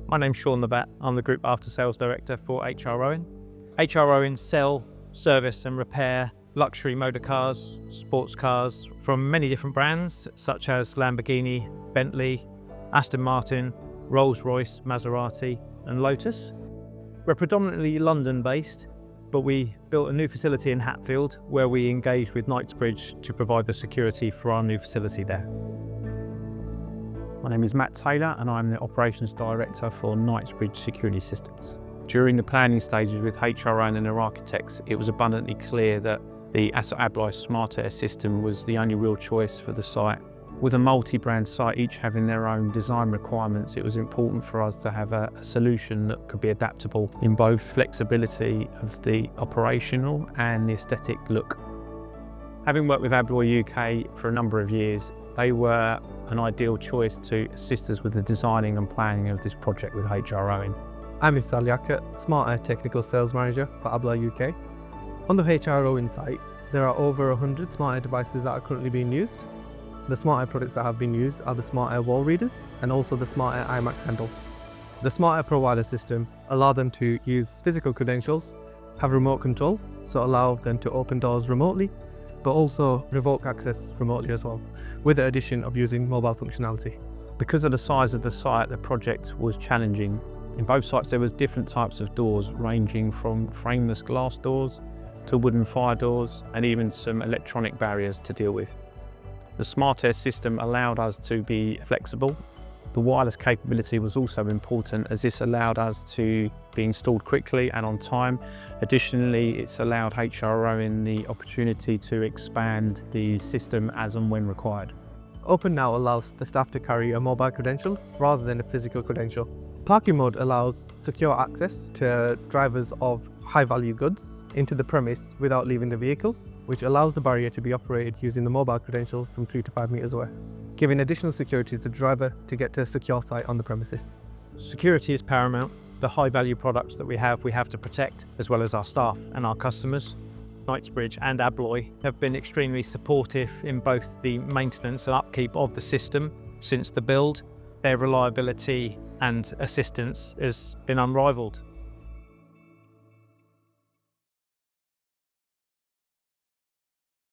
My name's Sean the Bat. I'm the Group After Sales Director for HR Owen. HR Owen sell, service and repair luxury motor cars, sports cars from many different brands such as Lamborghini, Bentley, Aston Martin, Rolls-Royce, Maserati and Lotus. We're predominantly London-based, but we built a new facility in Hatfield where we engaged with Knightsbridge to provide the security for our new facility there. My name is Matt Taylor and I'm the Operations Director for Knightsbridge Security Systems. During the planning stages with HR Owen and their architects, it was abundantly clear that the ABLOY SMARTair system was the only real choice for the site. With a multi-brand site, each having their own design requirements, it was important for us to have a solution that could be adaptable in both flexibility of the operational and the aesthetic look. Having worked with ABLOY UK for a number of years, they were an ideal choice to assist us with the designing and planning of this project with HR Owen. I'm Ifsal Yakat, SMARTair Technical Sales Manager for ABLOY UK. On the HR Owen site, there are over 100 SMARTair devices that are currently being used. The SMARTair products that have been used are the SMARTair wall readers and also the SMARTair IMAX handle. The SMARTair provider system allows them to use physical credentials, have remote control, so allow them to open doors remotely, but also revoke access remotely as well, with the addition of using mobile functionality. Because of the size of the site, the project was challenging. In both sites there was different types of doors, ranging from frameless glass doors to wooden fire doors and even some electronic barriers to deal with. The SMARTair system allowed us to be flexible. The wireless capability was also important as this allowed us to be installed quickly and on time. Additionally, it's allowed HR Owen the opportunity to expand the system as and when required. Openow allows the staff to carry a mobile credential rather than a physical credential. Parking mode allows secure access to drivers of high-value goods into the premise without leaving the vehicles, which allows the barrier to be operated using the mobile credentials from 3 to 5 meters away, giving additional security to the driver to get to a secure site on the premises. Security is paramount. The high-value products that we have to protect, as well as our staff and our customers. Knightsbridge and ABLOY have been extremely supportive in both the maintenance and upkeep of the system since the build. Their reliability and assistance has been unrivaled.